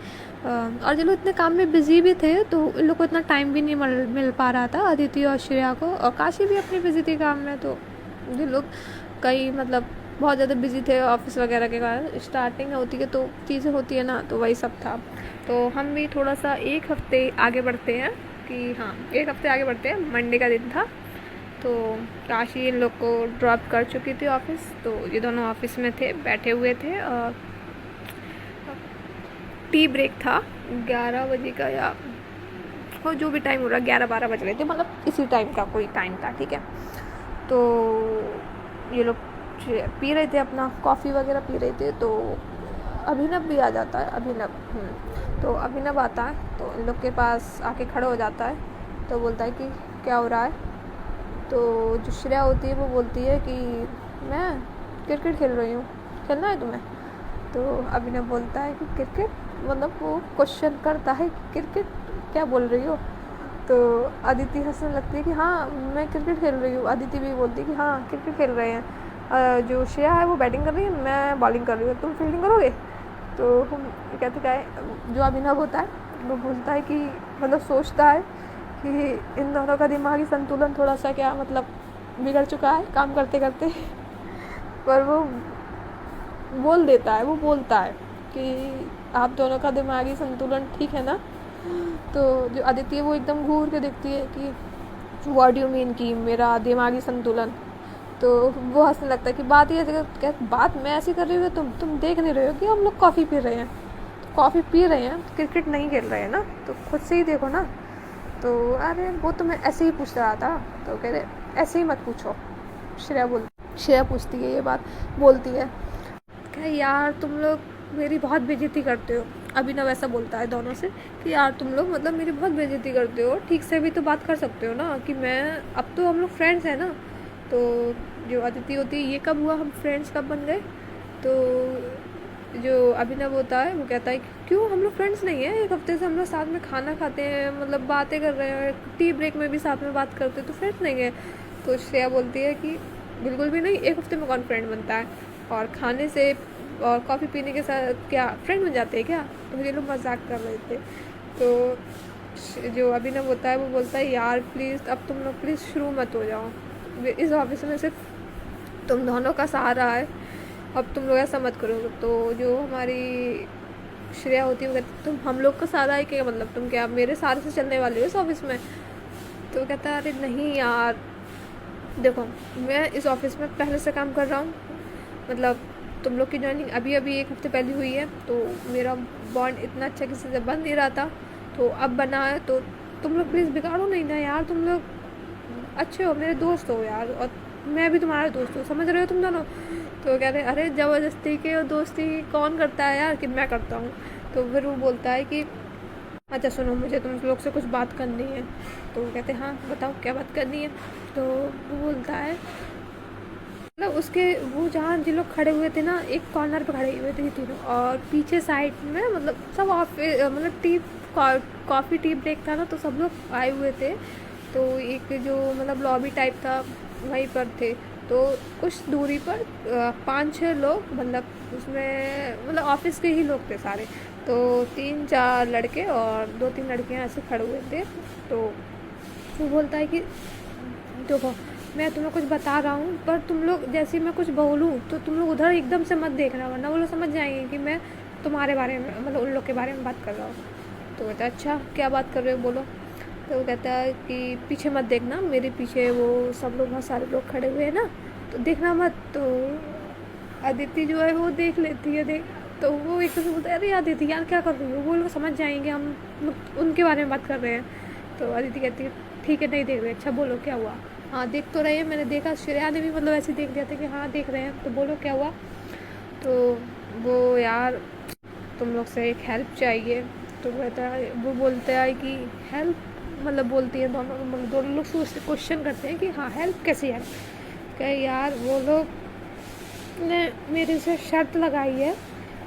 और जो लोग इतने काम में बिज़ी भी थे तो इन लोग को इतना टाइम भी नहीं मिल पा रहा था, अदिति और श्रेया को। और काशी भी अपनी बिज़ी थी काम में, तो जो लोग कई मतलब बहुत ज़्यादा बिज़ी थे ऑफिस वगैरह के कारण। स्टार्टिंग होती है तो चीज़ें होती है ना, तो वही सब था। तो हम भी थोड़ा सा एक हफ्ते आगे बढ़ते हैं कि हाँ एक हफ्ते आगे बढ़ते हैं। मंडे का दिन था तो काशी इन लोग को ड्रॉप कर चुकी थी ऑफिस। तो ये दोनों ऑफिस में थे, बैठे हुए थे और टी ब्रेक था 11 बजे का, या हो जो भी टाइम हो रहा, 11-12 बज रहे थे, मतलब इसी टाइम का कोई टाइम था, ठीक है। तो ये लोग पी रहे थे अपना कॉफ़ी वगैरह पी रहे थे। तो अभिनव भी आ जाता है, तो अभिनव आता है तो इन लोग के पास आके खड़ा हो जाता है। तो बोलता है कि क्या हो रहा है। तो जो श्रेया होती है वो बोलती है कि मैं क्रिकेट खेल रही हूँ, खेलना है तुम्हें। तो अभिनव बोलता है कि क्रिकेट, मतलब वो क्वेश्चन करता है कि क्रिकेट क्या बोल रही हो। तो अदिति हंसने लगती है कि हाँ मैं क्रिकेट खेल रही हूँ। अदिति भी बोलती है कि हाँ क्रिकेट खेल रहे हैं, जो श्रेया है वो बैटिंग कर रही है, मैं बॉलिंग कर रही हूँ, तुम फील्डिंग करोगे। तो हम कहते क्या है, जो अभिनव होता है वो बोलता है कि मतलब सोचता है कि इन दोनों का दिमागी संतुलन थोड़ा सा क्या मतलब बिगड़ चुका है काम करते करते। पर वो बोलता है कि आप दोनों का दिमागी संतुलन ठीक है ना। तो जो अदिति है वो एकदम घूर के देखती है कि व्हाट डू मीन कि मेरा दिमागी संतुलन। तो वो हंसने लगता है कि बात ये क्या बात मैं ऐसी कर रही हूँ, तुम देख नहीं रहे हो कि हम लोग कॉफ़ी पी रहे हैं। तो कॉफ़ी पी रहे हैं तो क्रिकेट नहीं खेल रहे हैं ना, तो खुद से ही देखो ना। तो अरे वो तो मैं ऐसे ही पूछ रहा था। तो कह रहे ऐसे ही मत पूछो। श्रेया पूछती है ये बात, बोलती है क्या यार तुम लोग मेरी बहुत बेइज्जती करते हो। अभिनव ऐसा बोलता है दोनों से कि यार तुम लोग मतलब मेरी बहुत बेइज्जती करते हो, ठीक से भी तो बात कर सकते हो ना कि मैं अब तो हम लोग फ्रेंड्स हैं ना। तो जो अदिति होती है ये कब हुआ, हम फ्रेंड्स कब बन गए। तो जो अभिनव होता है वो कहता है कि क्यों हम लोग फ्रेंड्स नहीं हैं, एक हफ्ते से हम लोग साथ में खाना खाते हैं, मतलब बातें कर रहे हैं, टी ब्रेक में भी साथ में बात करते हैं, तो फ्रेंड्स नहीं है। तो श्रेया बोलती है कि बिल्कुल भी नहीं, एक हफ्ते में कौन फ्रेंड बनता है, और खाने से और कॉफ़ी पीने के साथ क्या फ्रेंड बन जाते हैं क्या। तो ये लोग मजाक कर रहे थे। तो जो अभिनव होता है वो बोलता है यार प्लीज़ अब तुम लोग प्लीज़ शुरू मत हो जाओ, इस ऑफिस में सिर्फ तुम दोनों का सहारा है, अब तुम लोग ऐसा मत करो। तो जो हमारी श्रेया होती है वो कहती तुम हम लोग का सहारा है क्या, मतलब तुम क्या मेरे सहारे से चलने वाली हो इस ऑफिस में। तो कहता है अरे नहीं यार देखो मैं इस ऑफिस में पहले से काम कर रहा हूँ, मतलब तुम लोग की ज्वाइनिंग अभी अभी एक हफ्ते पहले हुई है, तो मेरा बॉन्ड इतना अच्छा किसी से बन नहीं रहा था, तो अब बना है, तो तुम लोग प्लीज़ बिगाड़ो नहीं ना यार, तुम लोग अच्छे हो, मेरे दोस्त हो यार, और मैं भी तुम्हारा दोस्त हूँ, समझ रहे हो तुम दोनों। तो कह रहे अरे ज़बरदस्ती के दोस्ती कौन करता है यार कि मैं करता हूँ। तो फिर वो बोलता है कि अच्छा सुनो मुझे तुम लोग से कुछ बात करनी है। तो वो कहते हाँ बताओ क्या बात करनी है। तो वो बोलता है मतलब उसके वो जहाँ जिन लोग खड़े हुए थे ना, एक कॉर्नर पे खड़े हुए थे तीनों, और पीछे साइड में मतलब सब ऑफिस मतलब कॉफ़ी टी ब्रेक था ना, तो सब लोग आए हुए थे। तो एक जो मतलब लॉबी टाइप था वहीं पर थे। तो कुछ दूरी पर 5-6 लोग मतलब उसमें मतलब ऑफिस के ही लोग थे सारे। तो 3-4 लड़के और 2-3 लड़कियां ऐसे खड़े हुए थे। तो वो बोलता है कि देखो मैं तुम्हें कुछ बता रहा हूँ, पर तुम लोग जैसे मैं कुछ बोलूँ तो तुम लोग उधर एकदम से मत देखना, वरना वो लोग समझ जाएंगे कि मैं तुम्हारे बारे में मतलब उन लोग के बारे में बात कर रहा हूँ। तो कहता है अच्छा क्या बात कर रहे हो बोलो। तो वो कहता है कि पीछे मत देखना, मेरे पीछे वो सब लोग बहुत सारे लोग खड़े हुए हैं ना, तो देखना मत। तो अदिति जो है वो देख लेती है, तो वो एक दूसरे बोलता है अरे अदिति यार क्या कर रही हो, वो लोग समझ जाएंगे हम उनके बारे में बात कर रहे हैं। तो अदिति कहती है ठीक है नहीं देख रहे, अच्छा बोलो क्या हुआ। हाँ देख तो रहे हैं, मैंने देखा, श्रेया ने भी मतलब ऐसे देख लिया था कि हाँ देख रहे हैं, तो बोलो क्या हुआ। तो वो यार तुम लोग से एक हेल्प चाहिए। तो कहता है, वो बोलता है कि हेल्प, मतलब बोलती है दोनों, मतलब दोनों लोग से क्वेश्चन करते हैं कि हाँ हेल्प कैसी है। कहे यार वो लोग ने मेरे से शर्त लगाई है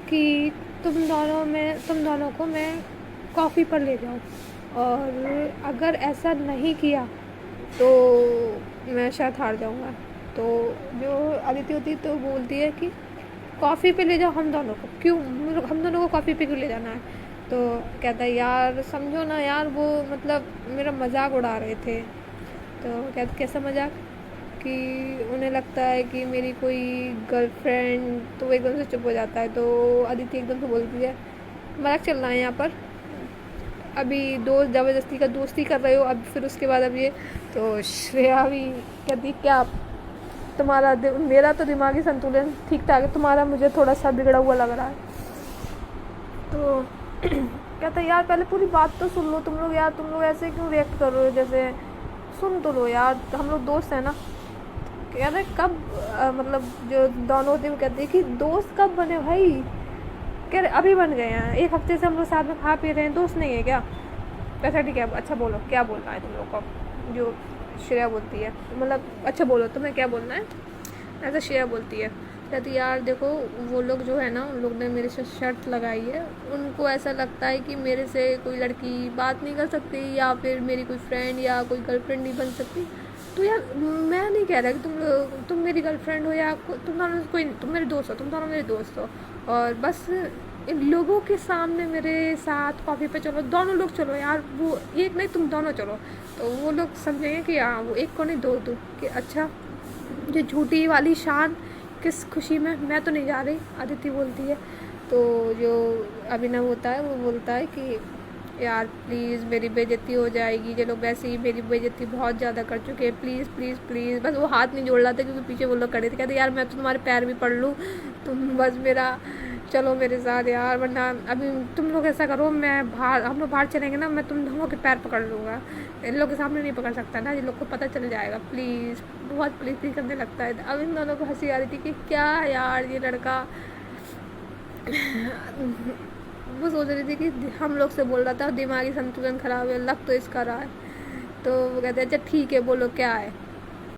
कि तुम दोनों को मैं कॉफ़ी पर ले जाऊँ, और अगर ऐसा नहीं किया तो मैं शायद हार जाऊँगा। तो जो अदिति होती है तो बोलती है कि कॉफ़ी पे ले जाओ हम दोनों को, क्यों हम दोनों को कॉफ़ी पे क्यों ले जाना है। तो कहता है यार समझो ना यार, वो मतलब मेरा मजाक उड़ा रहे थे। तो कहता कैसा मजाक, कि उन्हें लगता है कि मेरी कोई गर्लफ्रेंड, तो वो एकदम से चुप हो जाता है। तो अदिति एकदम से बोलती है मजाक चल रहा है यहाँ पर, अभी दोस्त ज़बरदस्ती का दोस्ती कर रहे हो, अब फिर उसके बाद अब ये। तो श्रेया भी कहती क्या तुम्हारा मेरा तो दिमागी संतुलन ठीक ठाक है, तुम्हारा मुझे थोड़ा सा बिगड़ा हुआ लग रहा है। तो कहता यार पहले पूरी बात तो सुन लो तुम लोग यार, तुम लोग ऐसे क्यों रिएक्ट कर रहे हो, जैसे सुन तो लो यार, हम लोग दोस्त हैं ना। कह रहे कब मतलब जो दोनों होते वो कहते हैं कि दोस्त कब बने भाई। कह रहे अभी बन गए हैं, एक हफ्ते से हम लोग साथ में खा पी रहे हैं, दोस्त नहीं है क्या। ऐसा ठीक है, अच्छा बोलो क्या बोलना है तुम लोग को। जो श्रेया बोलती है मतलब अच्छा बोलो तुम्हें क्या बोलना है, ऐसा श्रेया बोलती है। कहती यार देखो वो लोग जो है ना, उन लोग ने मेरे से शर्त लगाई है, उनको ऐसा लगता है कि मेरे से कोई लड़की बात नहीं कर सकती, या फिर मेरी कोई फ्रेंड या कोई गर्लफ्रेंड नहीं बन सकती। तो यार मैं नहीं कह रहा कि तुम मेरी गर्लफ्रेंड हो या तुम दोनों कोई, तुम मेरे दोस्त हो, तुम दोनों मेरे दोस्त हो, और बस इन लोगों के सामने मेरे साथ कॉफ़ी पे चलो, दोनों लोग चलो यार, वो एक नहीं तुम दोनों चलो। तो वो लोग समझेंगे कि हाँ वो एक को नहीं दो कि अच्छा ये झूठी वाली शान किस खुशी में, मैं तो नहीं जा रही, अदिति बोलती है। तो जो अभिनव होता है वो बोलता है कि यार प्लीज़ मेरी बेइज्जती हो जाएगी, ये लोग वैसे ही मेरी बेइज्जती बहुत ज़्यादा कर चुके हैं, प्लीज़ प्लीज़ प्लीज़। बस वो हाथ नहीं जोड़ रहा था क्योंकि पीछे वो लोग खड़े थे, कहते यार मैं तो तुम्हारे पैर भी पड़ लूँ, तुम बस मेरा चलो मेरे साथ यार, वरना अभी तुम लोग ऐसा करो, मैं बाहर, हम लोग बाहर चलेंगे ना, मैं तुम दोनों के पैर पकड़ लूँगा, इन लोग के सामने नहीं पकड़ सकता ना, इन लोग को पता चल जाएगा, प्लीज़ बहुत प्लीज़ प्लीज़ करने लगता है। अब इन दोनों को हंसी आ रही थी कि क्या यार ये लड़का वो सोच रही थी कि हम लोग से बोल रहा था दिमागी संतुलन खराब है, लग तो इसका रहा है। तो वो कहते हैं अच्छा ठीक है बोलो क्या है।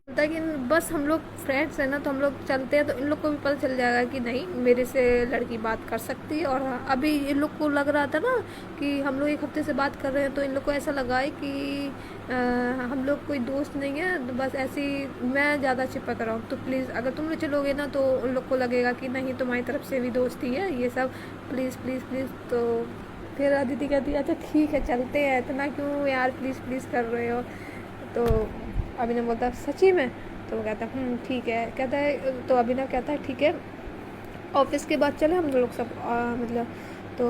बोलता है कि बस हम लोग फ्रेंड्स हैं ना, तो हम लोग चलते हैं तो इन लोग को भी पता चल जाएगा कि नहीं मेरे से लड़की बात कर सकती है। और अभी इन लोग को लग रहा था ना कि हम लोग एक हफ्ते से बात कर रहे हैं, तो इन लोग को ऐसा लगा है कि हम लोग कोई दोस्त नहीं है, तो बस ऐसी मैं ज़्यादा चिपक रहा हूँ। तो प्लीज़ अगर तुम लोग चलोगे ना तो उन लोग को लगेगा कि नहीं तुम्हारी तरफ से भी दोस्ती है ये सब, प्लीज़ प्लीज़ प्लीज़। तो फिर अदिति कहती है अच्छा ठीक है चलते हैं, इतना क्यों यार प्लीज़ प्लीज़ कर रहे हो। तो अभिनव बोलता है सच्ची में। तो वो कहता है ठीक है। कहता है तो अभिनव कहता है ठीक है ऑफिस के बाद चले हम लोग सब मतलब। तो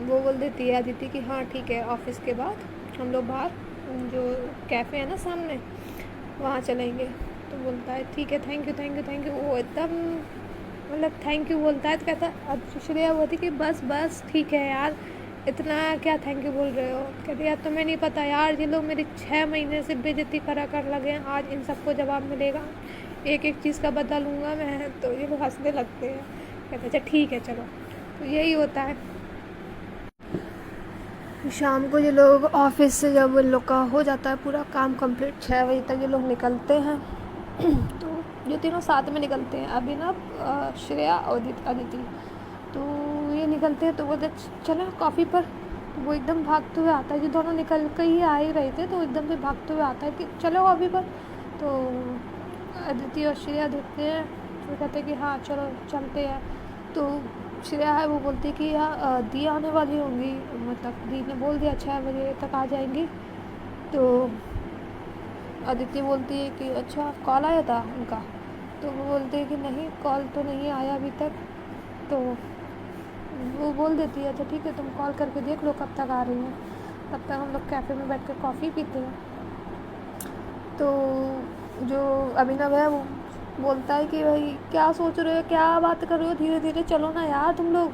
वो बोल देती है अदिति कि हाँ ठीक है ऑफिस के बाद हम लोग बाहर जो कैफ़े है ना सामने वहाँ चलेंगे। तो बोलता है ठीक है thank you thank you thank you. वो एकदम मतलब थैंक यू बोलता है। तो कहता है अब श्रेया बोलती कि बस बस ठीक है यार इतना क्या थैंक यू बोल रहे हो। कहते यार तुम्हें नहीं पता यार ये लोग मेरी 6 महीने से बेइज्जती करा कर लगे हैं, आज इन सबको जवाब मिलेगा, एक एक चीज़ का बदला लूँगा मैं। तो ये लोग हंसने लगते हैं। कहते अच्छा ठीक है चलो। तो यही होता है। शाम को ये लोग ऑफिस से जब इन लोग का हो जाता है पूरा काम कंप्लीट 6 बजे तक ये लोग निकलते हैं। तो ये तीनों साथ में निकलते हैं अभिनव श्रेया और अदिति। तो ये निकलते हैं तो बोलते चलो कॉफ़ी पर। तो वो एकदम भागते हुए आता है, ये दोनों निकल के ही आ ही रहे थे तो एकदम से भागते हुए आता है कि चलो कॉफ़ी पर। तो अदिति और श्रेया देखते हैं तो कहते हैं कि हाँ चलो चलते हैं। तो श्रेया है वो बोलती है कि दी आने वाली होंगी, मतलब दी ने बोल दिया 6 बजे तक आ जाएंगी। तो अदिति बोलती है कि अच्छा कॉल आया था उनका। तो वो बोलते हैं कि नहीं कॉल तो नहीं आया अभी तक। तो वो बोल देती है अच्छा ठीक है तुम कॉल करके देख लो कब तक आ रही हैं, तब तक हम लोग कैफ़े में बैठ कर कॉफ़ी पीते हैं। तो जो अभिनव है वो बोलता है कि भाई क्या सोच रहे हो, क्या बात कर रहे हो, धीरे धीरे चलो ना यार तुम लोग।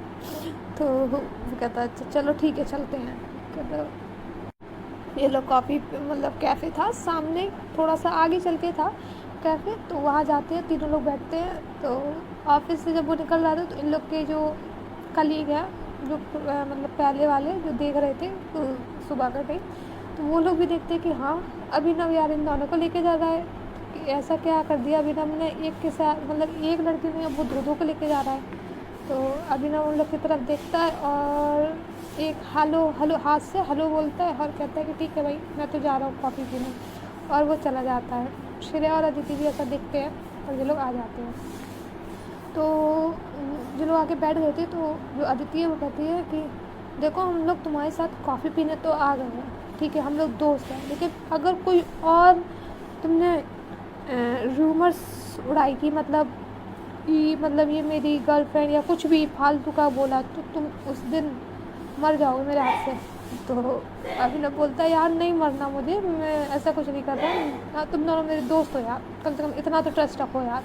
तो वो कहता है अच्छा चलो ठीक है चलते हैं। कहता ये लोग कॉफ़ी मतलब कैफ़े था सामने थोड़ा सा आगे चल के था कैफ़े, तो वहाँ जाते हैं तीनों लोग बैठते हैं। तो ऑफिस से जब वो निकल रहा था तो इन लोग के जो कलीग है जो मतलब पहले वाले जो देख रहे थे सुबह का टाइम, तो वो लोग भी देखते कि हाँ अभिनव यार इन दोनों को लेके जा रहा है, कि ऐसा क्या कर दिया अभिनव ने, एक के साथ मतलब एक लड़की ने, अब वो दो को लेके जा रहा है। तो अभिनव उन लोग की तरफ देखता है और एक हेलो हेलो हाथ से हेलो बोलता है और कहता है कि ठीक है भाई मैं तो जा रहा हूँ कॉफ़ी पीने, और वो चला जाता है। श्रेया और अदिति भी ऐसा देखते हैं और ये लोग आ जाते हैं। तो जो लोग आके बैठ गए थे, तो जो अदिति है वो कहती है कि देखो हम लोग तुम्हारे साथ कॉफ़ी पीने तो आ गए हैं, ठीक है हम लोग दोस्त हैं, लेकिन अगर कोई और तुमने रूमर्स उड़ाई कि मतलब ये मेरी गर्लफ्रेंड या कुछ भी फालतू का बोला, तो तुम उस दिन मर जाओगे मेरे हाथ से। तो अभिनव बोलता है यार नहीं मरना मुझे, मैं ऐसा कुछ नहीं कर रहा हूँ, तुम दोनों मेरे दोस्त हो यार, कम से कम इतना तो ट्रस्ट रखो यार,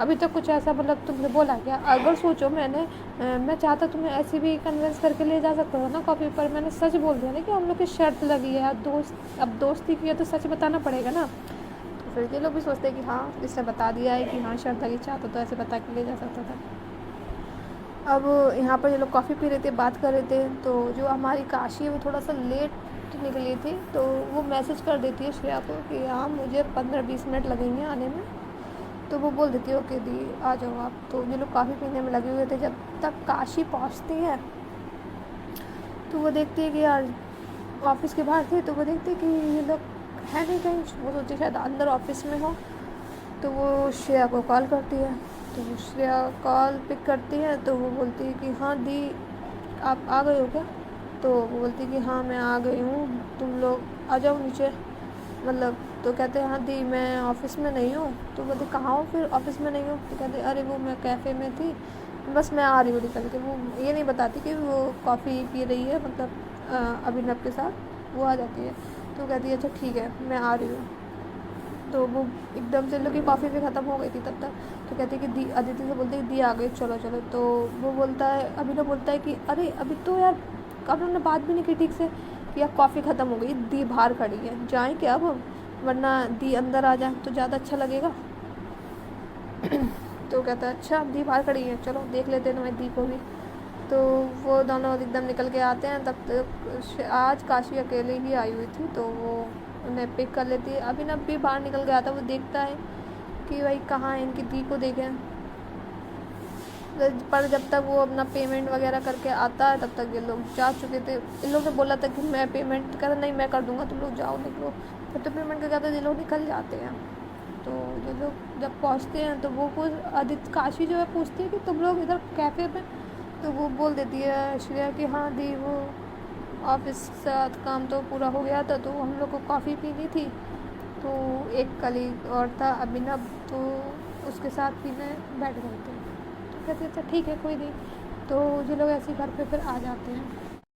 अभी तक कुछ ऐसा मतलब तुमने बोला क्या? अगर सोचो मैं चाहता तुम्हें ऐसे भी कन्विंस करके ले जा सकता था ना कॉफ़ी पर, मैंने सच बोल दिया ना कि हम लोग की शर्त लगी है यार, अब दोस्ती की है तो सच बताना पड़ेगा ना। तो फिर ये लोग भी सोचते हैं कि हाँ इसने बता दिया है कि हाँ शर्त लगी, चाहता तो ऐसे बता के ले जा सकता था। अब यहाँ पर ये लोग कॉफ़ी पी रहे थे, बात कर रहे थे, तो जो हमारी काशी है वो थोड़ा सा लेट निकली थी, तो वो मैसेज कर देती है श्रेया को कि हाँ मुझे 15-20 मिनट लगेंगे आने में। तो वो बोल देती है ओके दी आ जाओ आप। तो ये लोग कॉफ़ी पीने में लगे हुए थे, जब तक काशी पहुँचती है तो वो देखती है कि यार ऑफिस के बाहर थे, तो वो देखती है कि ये लोग है नहीं कहीं, वो सोचती शायद अंदर ऑफिस में हो। तो वो श्रेया को कॉल करती है, तो श्रेया कॉल पिक करती है, तो वो बोलती है कि हाँ दी आप आ गए हो क्या? तो वो बोलती है कि हाँ मैं आ गई हूँ, तुम लोग आ जाओ नीचे मतलब। तो कहते हैं हाँ दी मैं ऑफ़िस में नहीं हूँ। तो बोलते कहाँ हो फिर, ऑफ़िस में नहीं हूँ? तो कहते अरे वो मैं कैफ़े में थी, बस मैं आ रही हूँ निकल के। वो ये नहीं बताती कि वो कॉफ़ी पी रही है, मतलब अभिनव के साथ वो आ जाती है। तो कहती है अच्छा ठीक है मैं आ रही हूँ। तो वो एकदम से लोग की कॉफ़ी भी ख़त्म हो गई थी तब तक। तो कहती है कि दी, अदिति से बोलती है दी आ गई चलो चलो। तो वो बोलता है, अभिनव बोलता है कि अरे अभी तो यार अब उन्होंने बात भी नहीं की ठीक से कि यार कॉफ़ी ख़त्म हो गई, दी बाहर खड़ी है, जाएँ क्या अब हम, वरना दी अंदर आ जाए तो ज़्यादा अच्छा लगेगा। तो कहता है अच्छा दी बाहर खड़ी है चलो देख लेते हैं तुम्हारी दी को भी। तो वो दोनों एकदम निकल के आते हैं। तब तक आज काशी अकेले ही आई हुई थी, तो वो उन्हें पिक कर लेती है। अभिनव भी बाहर निकल गया था, वो देखता है कि भाई कहाँ है इनकी दी को देखें। पर जब तक वो अपना पेमेंट वगैरह करके आता है तब तक ये लोग जा चुके थे। इन लोगों ने बोला था कि मैं पेमेंट कर, नहीं मैं कर दूंगा तुम लोग जाओ निकलो। तो पेमेंट करके आता है, ये लोग निकल जाते हैं। तो ये लोग जब पहुंचते हैं तो वो आदित्य काशी जो है पूछती है कि तुम लोग इधर कैफ़े में? तो वो बोल देती है श्रेया कि हाँ दी वो ऑफिस से काम तो पूरा हो गया था, तो हम लोग को कॉफ़ी पीनी थी, तो एक कलीग और था अभिनव, तो उसके साथ पीने बैठ गए थे। तो कहते अच्छा ठीक है कोई नहीं। तो जो लोग ऐसे घर पे फिर आ जाते हैं।